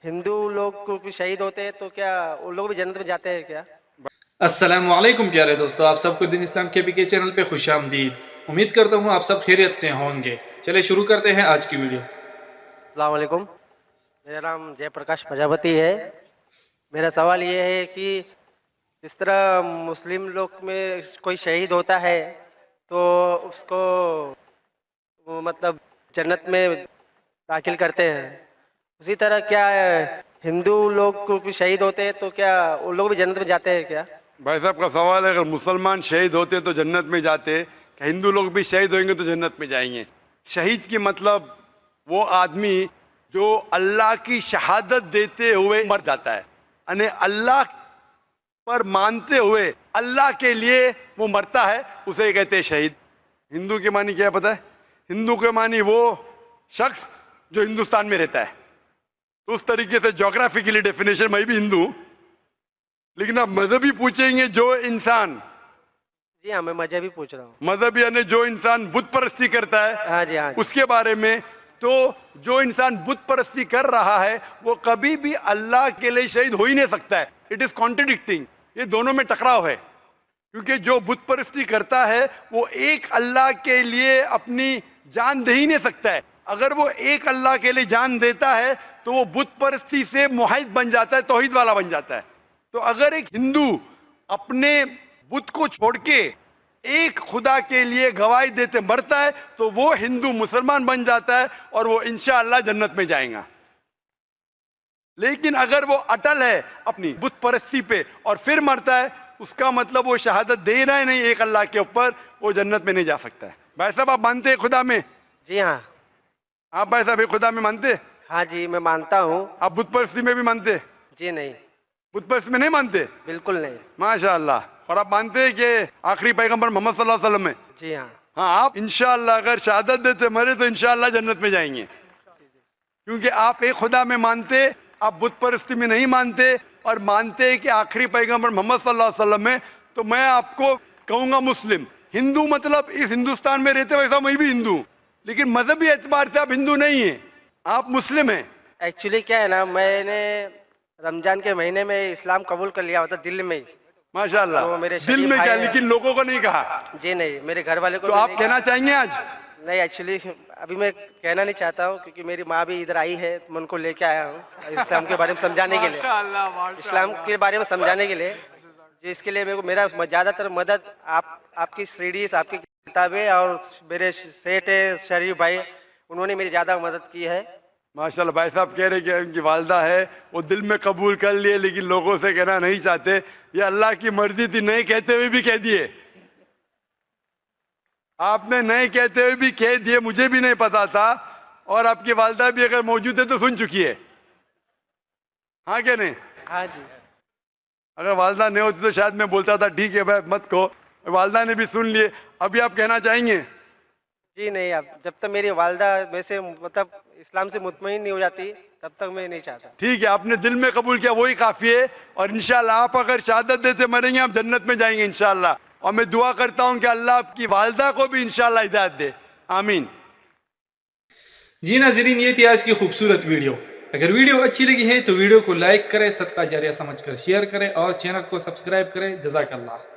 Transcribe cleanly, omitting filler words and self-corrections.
हिंदू लोग को भी शहीद होते हैं तो क्या वो लोग भी जन्नत में जाते हैं क्या? अस्सलाम वालेकुम प्यारे दोस्तों, आप सबको दिन इस्लाम के पीके चैनल पे खुश आमदीद। उम्मीद करता हूँ आप सब खैरियत से होंगे। चले शुरू करते हैं आज की वीडियो। अस्सलाम वालेकुम। मेरा नाम जयप्रकाश प्रजापति है। मेरा सवाल ये है कि जिस तरह मुस्लिम लोग में कोई शहीद होता है तो उसको वो मतलब जन्नत में दाखिल करते हैं, उसी तरह क्या हिंदू लोग को भी शहीद होते हैं तो क्या वो लोग भी जन्नत में जाते हैं क्या? भाई साहब का सवाल है, अगर मुसलमान शहीद होते तो जन्नत में जाते, क्या हिंदू लोग भी शहीद होंगे तो जन्नत में जाएंगे? शहीद की मतलब वो आदमी जो अल्लाह की शहादत देते हुए मर जाता है, यानी अल्लाह पर मानते हुए अल्लाह के लिए वो मरता है, उसे कहते हैं शहीद। हिंदू के मानी क्या है पता है? हिंदू के मानी वो शख्स जो हिंदुस्तान में रहता है। तो उस तरीके से ज्योग्राफिकली डेफिनेशन मैं भी हिंदू हूं, लेकिन आप मजहबी पूछेंगे जो इंसान जी हाँ, मैं मजहबी पूछ रहा हूँ। मजहब यानी जो इंसान बुत परस्ती करता है हाँ जी, हाँ जी। उसके बारे में, तो जो इंसान बुत परस्ती कर रहा है वो कभी भी अल्लाह के लिए शहीद हो ही नहीं सकता है। इट इज कॉन्ट्रडिक्टिंग, ये दोनों में टकराव है। क्योंकि जो बुत परस्ती करता है वो एक अल्लाह के लिए अपनी जान दे ही नहीं सकता है। अगर वो एक अल्लाह के लिए जान देता है तो वो बुत परस्ती से मुआहिद बन जाता है, तौहीद वाला बन जाता है। तो अगर एक हिंदू अपने बुत को छोड़ के एक खुदा के लिए गवाही देते मरता है तो वो हिंदू मुसलमान बन जाता है और वो इंशाअल्लाह जन्नत में जाएगा। लेकिन अगर वो अटल है अपनी बुत परस्ती पे और फिर मरता है, उसका मतलब वो शहादत दे रहा है नहीं एक अल्लाह के ऊपर, वो जन्नत में नहीं जा सकता है। भाई साहब आप मानते हैं खुदा में? जी हाँ। आप भाई साहब एक खुदा में मानते हैं? हाँ जी, मैं मानता हूँ। आप बुत परस्ती में भी मानते हैं? जी नहीं, बुत परस्ती में नहीं मानते? बिल्कुल नहीं। माशाअल्लाह। और आप मानते हैं कि आखिरी पैगंबर मोहम्मद सल्लल्लाहु अलैहि वसल्लम है? जी हाँ। हाँ, आप इंशाअल्लाह अगर शहादत देते मरे तो इंशाअल्लाह जन्नत में जाएंगे। क्योंकि आप एक खुदा में मानते, आप बुत परस्ती में नहीं मानते और मानते हैं कि आखिरी पैगंबर मोहम्मद सल्लल्लाहु अलैहि वसल्लम है। तो मैं आपको कहूंगा मुस्लिम। हिंदू मतलब इस हिंदुस्तान में रहते वैसा मैं भी हिंदू हूं, लेकिन मजहबी एतबार से आप हिंदू नहीं हैं, आप मुस्लिम हैं। एक्चुअली क्या है ना, मैंने रमजान के महीने में इस्लाम कबूल कर लिया होता दिल्ली में ही। माशाअल्लाह। तो मेरे दिल शरीफ में भाई क्या, हैं। लेकिन लोगों को नहीं कहा। जी नहीं, मेरे घर वाले को तो भी आप नहीं कहना चाहेंगे आज? नहीं, एक्चुअली अभी मैं कहना नहीं चाहता हूँ क्योंकि मेरी माँ भी इधर आई है, मैं उनको लेके आया हूँ इस्लाम के बारे में समझाने के लिए। इस्लाम के बारे में समझाने के लिए जिसके लिए मेरे को मेरा ज़्यादातर मदद आपकी सीडीज, आपकी किताबें और मेरे सेठ है शरीफ भाई, उन्होंने मेरी ज़्यादा मदद की है। माशाल्लाह। भाई साहब कह रहे कि उनकी वालदा है, वो दिल में कबूल कर लिए लेकिन लोगों से कहना नहीं चाहते। ये अल्लाह की मर्जी थी, नहीं कहते हुए भी कह दिए। आपने नहीं कहते हुए भी कह दिए, मुझे भी नहीं पता था। और आपकी वालदा भी अगर मौजूद है तो सुन चुकी है, हाँ क्या नहीं? हाँ जी। अगर वालदा नहीं होती तो शायद मैं बोलता था ठीक है भाई मत कहो। वालदा ने भी सुन लिए। अभी आप कहना चाहेंगे? जी नहीं, अब जब तक मेरी वालदा वैसे मतलब इस्लाम से मुतमईन नहीं हो जाती तब तक मैं नहीं चाहता। ठीक है, आपने दिल में कबूल किया वही काफी है। और इंशाल्लाह आप अगर शहादत देते मरेंगे, आप जन्नत में जाएंगे इंशाल्लाह। और मैं दुआ करता हूं कि अल्लाह आपकी वालदा को भी इंशाल्लाह हिदायत दे, आमीन। जी नाज़रीन, ये थी आज की खूबसूरत वीडियो। अगर वीडियो अच्छी लगी है तो वीडियो को लाइक करें, सदका जारिया समझकर शेयर करें और चैनल को सब्सक्राइब करें। जज़ाकल्लाह।